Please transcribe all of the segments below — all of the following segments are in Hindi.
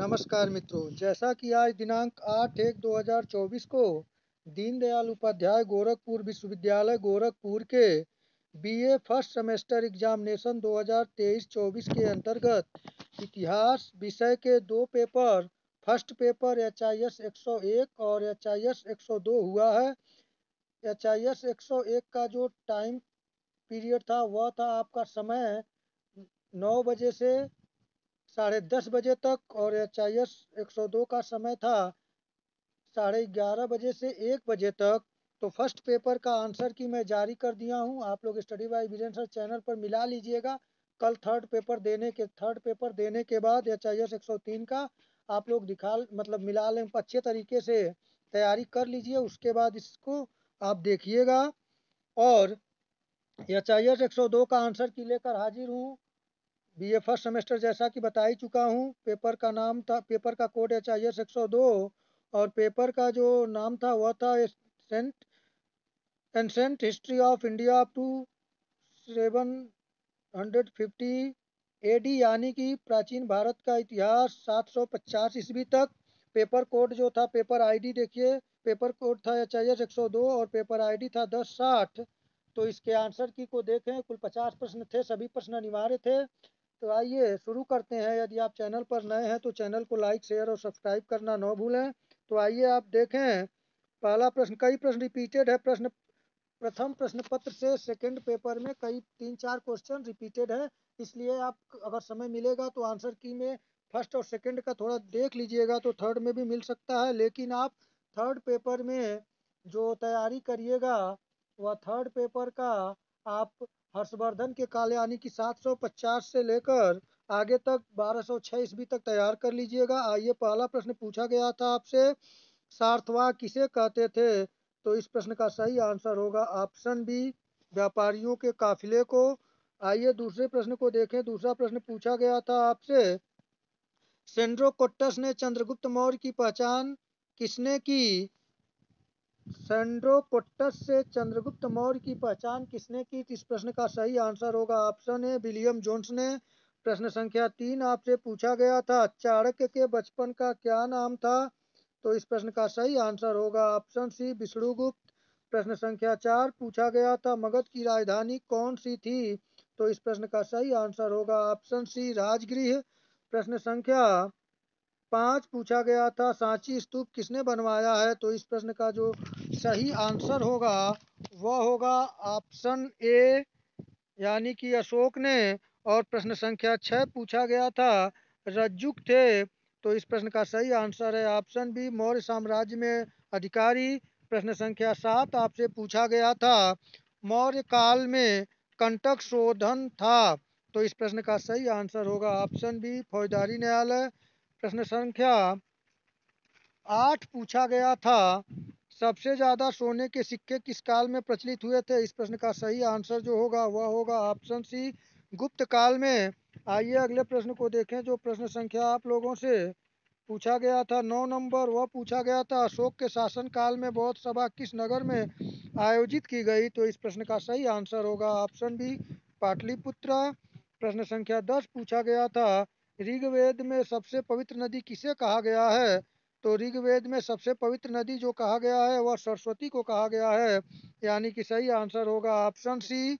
नमस्कार मित्रों, जैसा कि आज दिनांक 8/1/2024 को दीनदयाल उपाध्याय गोरखपुर विश्वविद्यालय गोरखपुर के बीए फर्स्ट सेमेस्टर एग्जामिनेशन 2023-24 के अंतर्गत इतिहास विषय के दो पेपर फर्स्ट पेपर HIS 101 और HIS 102 हुआ है। HIS 101 का जो टाइम पीरियड था वह था आपका समय 9 बजे से 10:30 बजे तक और HIS 102 का समय था 11:30 बजे से 1 बजे तक। तो फर्स्ट पेपर का आंसर की मैं जारी कर दिया हूं, आप लोग study bye Viren sir channel पर मिला लीजिएगा। कल थर्ड पेपर देने के बाद HIS 103 का आप लोग मिला लें, अच्छे तरीके से तैयारी कर लीजिए, उसके बाद इसको आप देखिएगा। और HIS 102 का आंसर की लेकर हाजिर हूँ। बीए फर्स्ट सेमेस्टर जैसा कि बता ही चुका हूँ। पेपर का कोड HIS 102 और पेपर का जो नाम था वह था ancient history of India up to 750 AD, यानी कि प्राचीन भारत का इतिहास 750 ईस्वी तक। पेपर कोड जो था, पेपर आईडी देखिए, पेपर कोड था HIS 102 और पेपर आईडी था 1060। तो इसके आंसर की को देखें, कुल 50 प्रश्न थे, सभी प्रश्न अनिवार्य थे। तो आइए शुरू करते हैं। यदि आप चैनल पर नए हैं तो चैनल को लाइक शेयर और सब्सक्राइब करना न भूलें। तो आइए आप देखें, पहला प्रश्न, कई प्रश्न रिपीटेड है। प्रथम प्रश्न पत्र से सेकंड पेपर में कई 3-4 क्वेश्चन रिपीटेड है, इसलिए आप अगर समय मिलेगा तो आंसर की में फर्स्ट और सेकंड का थोड़ा देख लीजिएगा, तो थर्ड में भी मिल सकता है। लेकिन आप थर्ड पेपर में जो तैयारी करिएगा वह थर्ड पेपर का आप हर्षवर्धन के काल यानी कि 750 से लेकर आगे तक 1206 ईस्वी तक तैयार कर लीजिएगा। आइए, पहला प्रश्न पूछा गया था आपसे, सार्थवाह किसे कहते थे? तो इस प्रश्न का सही आंसर होगा ऑप्शन बी, व्यापारियों के काफिले को। आइए दूसरे प्रश्न को देखें। दूसरा प्रश्न पूछा गया था आपसे, सेंड्रोकोट्टस ने चंद्रगुप्त मौर्य की पहचान किसने की? सेंड्रोकोट्टस से चंद्रगुप्त मौर्य की पहचान किसने की? इस प्रश्न का सही आंसर होगा ऑप्शन ए, विलियम जोन्स ने। प्रश्न संख्या 3 आपसे पूछा गया था, चाणक्य के बचपन का क्या नाम था? तो इस प्रश्न का सही आंसर होगा ऑप्शन सी, विष्णुगुप्त। प्रश्न संख्या 4 पूछा गया था, मगध की राजधानी कौन सी थी? तो इस प्रश्न का सही आंसर होगा ऑप्शन सी, राजगृह। प्रश्न संख्या 5 पूछा गया था, सांची स्तूप किसने बनवाया है? तो इस प्रश्न का जो सही आंसर होगा वह होगा ऑप्शन ए, यानी कि अशोक ने। और प्रश्न संख्या 6 पूछा गया था, रज्जुक थे। तो इस प्रश्न का सही आंसर है ऑप्शन बी, मौर्य साम्राज्य में अधिकारी। प्रश्न संख्या 7 आपसे पूछा गया था, मौर्य काल में कंटक शोधन था। तो इस प्रश्न का सही आंसर होगा ऑप्शन बी, फौजदारी न्यायालय। प्रश्न संख्या 8 पूछा गया था, सबसे ज्यादा सोने के सिक्के किस काल में प्रचलित हुए थे? इस प्रश्न का सही आंसर जो होगा वह होगा ऑप्शन सी, गुप्त काल में। आइए अगले प्रश्न को देखें। जो प्रश्न संख्या आप लोगों से पूछा गया था 9 नंबर, वह पूछा गया था, अशोक के शासन काल में बौद्ध सभा किस नगर में आयोजित की गई? तो इस प्रश्न का सही आंसर होगा ऑप्शन बी, पाटलिपुत्र। प्रश्न संख्या 10 पूछा गया था, ऋग्वेद में सबसे पवित्र नदी किसे कहा गया है? तो ऋग्वेद में सबसे पवित्र नदी जो कहा गया है वह सरस्वती को कहा गया है, यानी कि सही आंसर होगा ऑप्शन सी।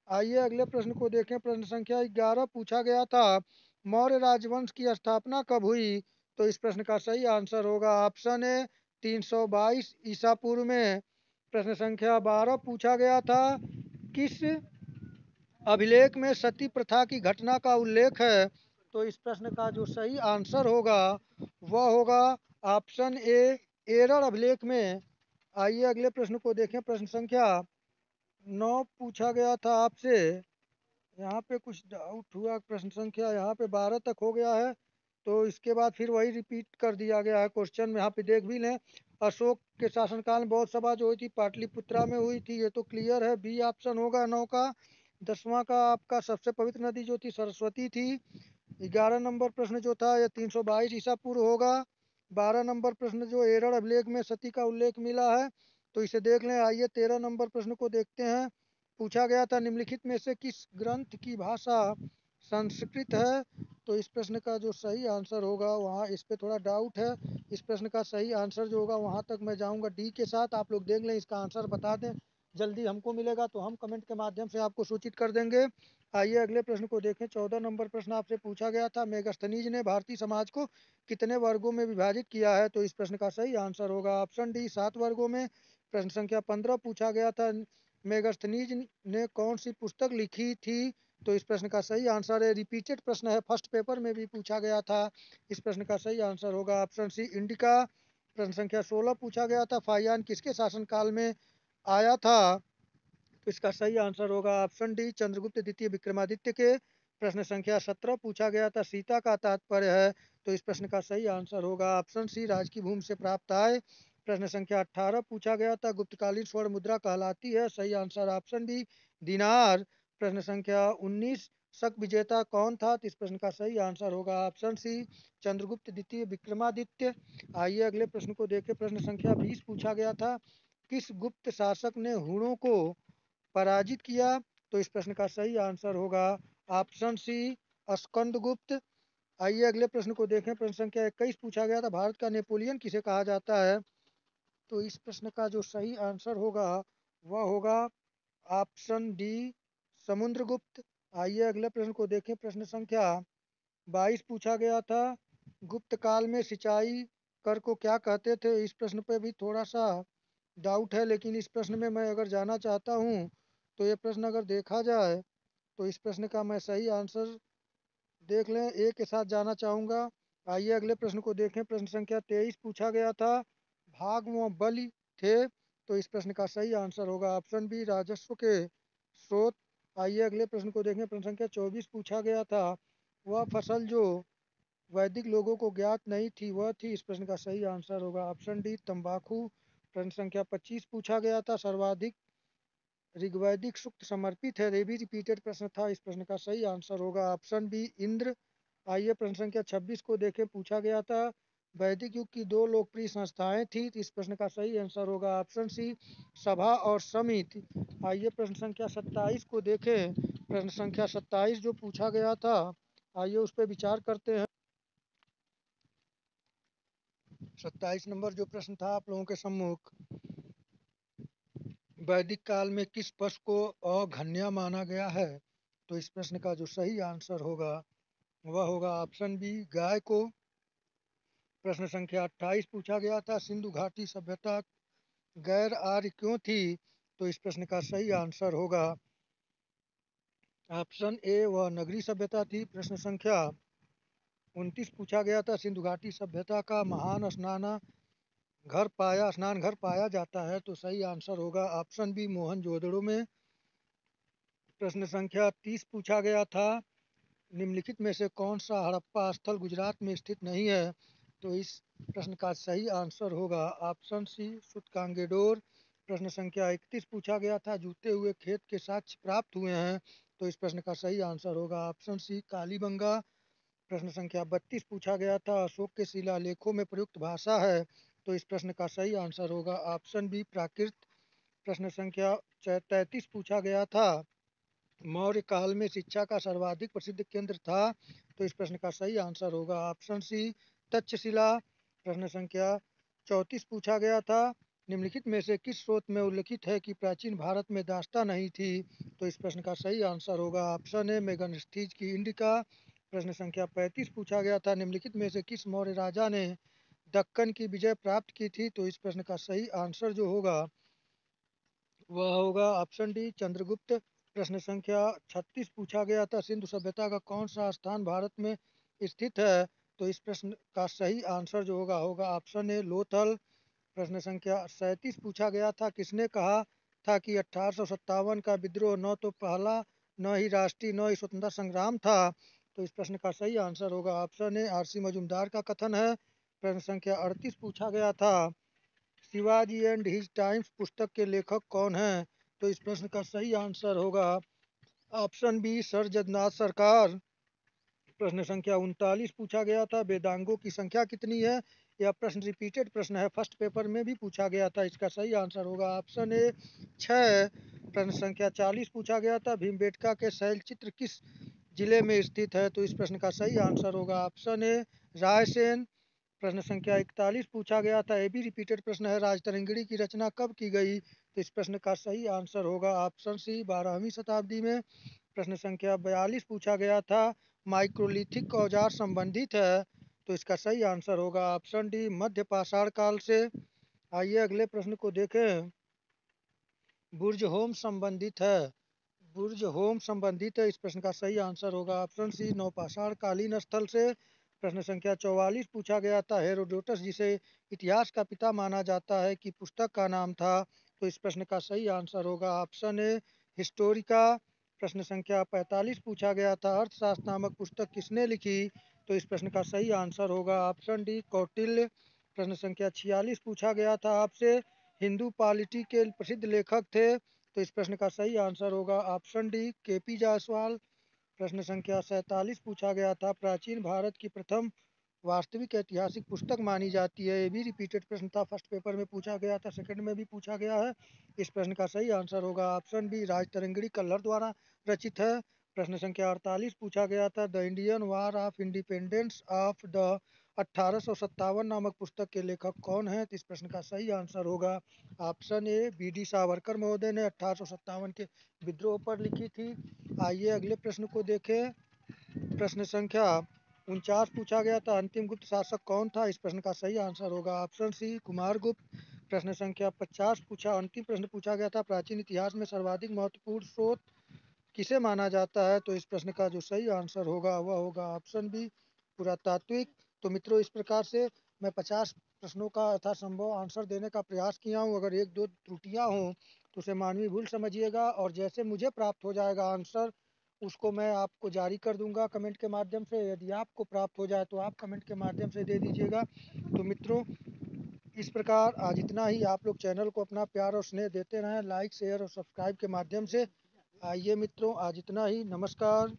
आइए अगले प्रश्न को देखें। प्रश्न संख्या 11 पूछा गया था, मौर्य राजवंश की स्थापना कब हुई? तो इस प्रश्न का सही आंसर होगा ऑप्शन ए, 322 ईसा पूर्व में। प्रश्न संख्या 12 पूछा गया था, किस अभिलेख में सती प्रथा की घटना का उल्लेख है? तो इस प्रश्न का जो सही आंसर होगा वह होगा ऑप्शन ए, एरर अभिलेख में। आइए अगले प्रश्न को देखें। प्रश्न संख्या 9 पूछा गया था आपसे, यहाँ पे कुछ डाउट हुआ, प्रश्न संख्या यहाँ पे 12 तक हो गया है, तो इसके बाद फिर वही रिपीट कर दिया गया है क्वेश्चन में। यहाँ पे देख भी लें, अशोक के शासनकाल में बौद्ध सभा जो हुई थी पाटलिपुत्रा में हुई थी, ये तो क्लियर है, बी ऑप्शन होगा 9 का। 10वां का आपका सबसे पवित्र नदी जो थी सरस्वती थी। 11 नंबर प्रश्न जो था ये 322 ईसा पूर्व होगा। 12 नंबर प्रश्न जो एरर अभिलेख में सती का उल्लेख मिला है, तो इसे देख लें। आइए 13 नंबर प्रश्न को देखते हैं। पूछा गया था, निम्नलिखित में से किस ग्रंथ की भाषा संस्कृत है। तो इस प्रश्न का जो सही आंसर होगा, वहाँ इस पे थोड़ा डाउट है। इस प्रश्न का सही आंसर जो होगा वहाँ तक मैं जाऊँगा डी के साथ। आप लोग देख लें, इसका आंसर बता दें। जल्दी हमको मिलेगा तो हम कमेंट के माध्यम से आपको सूचित कर देंगे। आइए अगले प्रश्न को देखें। 14 नंबर प्रश्न आपसे पूछा गया था, मेगास्थनीज ने भारतीय समाज को कितने वर्गों में विभाजित किया है? तो इस प्रश्न का सही आंसर होगा ऑप्शन डी, 7 वर्गों में। प्रश्न संख्या 15 पूछा गया था, मेगास्थनीज ने कौन सी पुस्तक लिखी थी? तो इस प्रश्न का सही आंसर है, रिपीटेड प्रश्न है, फर्स्ट पेपर में भी पूछा गया था। इस प्रश्न का सही आंसर होगा ऑप्शन सी, इंडिका। प्रश्न संख्या 16 पूछा गया था, फाइयान किसके शासनकाल में आया था? तो इसका सही आंसर होगा ऑप्शन डी, चंद्रगुप्त द्वितीय विक्रमादित्य के। प्रश्न संख्या 17 पूछा गया था, सीता का तात्पर्य है? तो इस प्रश्न का सही आंसर होगा ऑप्शन सी, राज की भूमि से प्राप्त आय। प्रश्न संख्या 18 पूछा गया था, गुप्तकालीन स्वर्ण मुद्रा कहलाती है? सही आंसर ऑप्शन बी, दिनार। प्रश्न संख्या 19, शक विजेता कौन था? तो इस प्रश्न का सही आंसर होगा ऑप्शन सी, चंद्रगुप्त द्वितीय विक्रमादित्य। आइए अगले प्रश्न को देखें। प्रश्न संख्या 20 पूछा गया था, किस गुप्त शासक ने हुणों को पराजित किया? तो इस प्रश्न का सही आंसर होगा ऑप्शन सी, स्कंदगुप्त। आइए अगले प्रश्न को देखें। प्रश्न संख्या 21 पूछा गया था, भारत का नेपोलियन किसे कहा जाता है? तो इस प्रश्न का जो सही आंसर होगा वह होगा ऑप्शन डी, समुद्रगुप्त। आइए अगले प्रश्न को देखें। प्रश्न संख्या 22 पूछा गया था, गुप्त काल में सिंचाई कर को क्या कहते थे? इस प्रश्न पे भी थोड़ा सा डाउट है, लेकिन इस प्रश्न में मैं अगर जाना चाहता हूँ तो ये प्रश्न अगर देखा जाए तो इस प्रश्न का मैं सही आंसर देख लें, ए के साथ जाना चाहूँगा। आइए अगले प्रश्न को देखें। प्रश्न संख्या 23 पूछा गया था, भाग व बलि थे? तो इस प्रश्न का सही आंसर होगा ऑप्शन बी, राजस्व के स्रोत। आइए अगले प्रश्न को देखें। प्रश्न संख्या 24 पूछा गया था, वह फसल जो वैदिक लोगों को ज्ञात नहीं थी वह थी? इस प्रश्न का सही आंसर होगा ऑप्शन डी, तंबाकू। प्रश्न संख्या 25 पूछा गया था, सर्वाधिक ऋग्वैदिक सूक्त समर्पित है? ये भी रिपीटेड प्रश्न था। इस प्रश्न का सही आंसर होगा ऑप्शन बी, इंद्र। आइए प्रश्न संख्या 26 को देखें। पूछा गया था, वैदिक युग की दो लोकप्रिय संस्थाएं थी? तो इस प्रश्न का सही आंसर होगा ऑप्शन सी, सभा और समिति। आइए प्रश्न संख्या 27 को देखें। प्रश्न संख्या 27 जो पूछा गया था, आइए उस पर विचार करते हैं। 27 नंबर जो प्रश्न था आप लोगों के सम्मुख, वैदिक काल में किस पशु को अघन्या माना गया है? तो इस प्रश्न का जो सही आंसर होगा वह होगा ऑप्शन बी, गाय को। प्रश्न संख्या 28 पूछा गया था, सिंधु घाटी सभ्यता गैर आर्य क्यों थी? तो इस प्रश्न का सही आंसर होगा ऑप्शन ए, वह नगरी सभ्यता थी। प्रश्न संख्या 29 पूछा गया था, सिंधु घाटी सभ्यता का महान स्नान घर पाया जाता है? तो सही आंसर होगा ऑप्शन बी, मोहनजोदड़ो में। प्रश्न संख्या 30 पूछा गया था, निम्नलिखित में से कौन सा हड़प्पा स्थल गुजरात में स्थित नहीं है? तो इस प्रश्न का सही आंसर होगा ऑप्शन सी, सूतकांगेडोर। प्रश्न संख्या 31 पूछा गया था, जूते हुए खेत के साक्ष्य प्राप्त हुए हैं? तो इस प्रश्न का सही आंसर होगा ऑप्शन सी, कालीबंगा। प्रश्न संख्या 32 पूछा गया था, अशोक के शिलालेखों में प्रयुक्त भाषा है? तो इस प्रश्न का सही आंसर होगा ऑप्शन बी, प्राकृत। प्रश्न संख्या 33 पूछा गया था, मौर्य काल में शिक्षा का सर्वाधिक प्रसिद्ध केंद्र था? तो इस प्रश्न का सही आंसर होगा ऑप्शन सी, तक्षशिला। प्रश्न संख्या 34 पूछा गया था, निम्नलिखित में से किस स्रोत में उल्लिखित है कि प्राचीन भारत में दास्ता नहीं थी? तो इस प्रश्न का सही आंसर होगा ऑप्शन ए, मेगनस्थीज की इंडिका। प्रश्न संख्या 35 पूछा गया था, निम्नलिखित में से किस मौर्य राजा ने दक्कन की विजय प्राप्त की थी? तो इस प्रश्न का सही आंसर जो होगा वह होगा ऑप्शन डी, चंद्रगुप्त। प्रश्न संख्या 36 पूछा गया था, सिंधु सभ्यता का कौन सा स्थान भारत में स्थित है? तो इस प्रश्न का सही आंसर जो होगा होगा ऑप्शन ए, लोथल। प्रश्न संख्या 37 पूछा गया था, किसने कहा था कि 1857 का विद्रोह न तो पहला, न ही राष्ट्रीय, न ही स्वतंत्रता संग्राम था? तो इस प्रश्न का सही आंसर होगा option A, R C Majumdar का कथन है। प्रश्न संख्या 38 पूछा गया था, शिवाजी एंड हिज टाइम्स पुस्तक के लेखक कौन हैं? तो इस प्रश्न का सही आंसर होगा ऑप्शन बी, सर जगन्नाथ सरकार। प्रश्न संख्या 39 पूछा गया था, वेदांगों की संख्या कितनी है? यह प्रश्न रिपीटेड प्रश्न है, फर्स्ट पेपर में भी पूछा गया था। इसका सही आंसर होगा ऑप्शन ए, 6। प्रश्न संख्या 40 पूछा गया था, भीमबेटका के शैल चित्र किस जिले में स्थित है? तो इस प्रश्न का सही आंसर होगा ऑप्शन ए रायसेन। प्रश्न संख्या 41 पूछा गया था, ये भी रिपीटेड प्रश्न है, राजतरंगिणी की रचना कब की गई? तो इस प्रश्न का सही आंसर होगा ऑप्शन सी 12वीं शताब्दी में। प्रश्न संख्या 42 पूछा गया था, माइक्रोलिथिक औजार संबंधित है? तो इसका सही आंसर होगा ऑप्शन डी मध्य पाषाण काल से। आइए अगले प्रश्न को देखें। बुर्ज होम संबंधित है? बुर्ज होम संबंधित है, इस प्रश्न का सही आंसर होगा ऑप्शन सी नवपाषाण कालीन स्थल से। प्रश्न संख्या 44 पूछा गया था, हेरोडोटस जिसे इतिहास का पिता माना जाता है की पुस्तक का नाम था? तो इस प्रश्न का सही आंसर होगा ऑप्शन ए हिस्टोरिका। प्रश्न संख्या 45 पूछा गया था, अर्थशास्त्र नामक पुस्तक किसने लिखी? तो इस प्रश्न का सही आंसर होगा ऑप्शन डी कौटिल्य। प्रश्न संख्या 46 पूछा गया था आपसे, हिंदू पॉलिटी के प्रसिद्ध लेखक थे? तो इस प्रश्न का सही आंसर होगा ऑप्शन डी केपी जायसवाल। प्रश्न संख्या 47 पूछा गया था, प्राचीन भारत की प्रथम वास्तविक ऐतिहासिक पुस्तक मानी जाती है? ये भी रिपीटेड प्रश्न था, फर्स्ट पेपर में पूछा गया था, सेकंड में भी पूछा गया है। इस प्रश्न का सही आंसर होगा ऑप्शन बी राजतरंगिणी कल्हर द्वारा रचित है। प्रश्न संख्या 48 पूछा गया था, the Indian war of independence of the 1857 नामक पुस्तक के लेखक कौन है? तो इस प्रश्न का सही आंसर होगा option A V D Savarkar महोदय ने 1857 के विद्रोह पर लिखी थी। आइए अगले प्रश्न को देखें। प्रश्न संख्या 49 पूछा गया था, अंतिम गुप्त शासक कौन था? इस प्रश्न का सही आंसर होगा ऑप्शन सी कुमारगुप्त। प्रश्न संख्या 50 अंतिम प्रश्न पूछा गया था, प्राचीन इतिहास में सर्वाधिक महत्वपूर्ण स्रोत किसे माना जाता है? तो इस प्रश्न का जो सही आंसर होगा वह होगा ऑप्शन बी पुरातात्विक। तो मित्रों, इस प्रकार से मैं 50 प्रश्नों का यथासंभव आंसर देने का प्रयास किया हूँ। अगर एक दो त्रुटियाँ हों तो उसे मानवीय भूल समझिएगा, और जैसे मुझे प्राप्त हो जाएगा आंसर उसको मैं आपको जारी कर दूंगा कमेंट के माध्यम से। यदि आपको प्राप्त हो जाए तो आप कमेंट के माध्यम से दे दीजिएगा। तो मित्रों, इस प्रकार आज इतना ही। आप लोग चैनल को अपना प्यार और स्नेह देते रहें, लाइक शेयर और सब्सक्राइब के माध्यम से। आइए मित्रों, आज इतना ही। नमस्कार।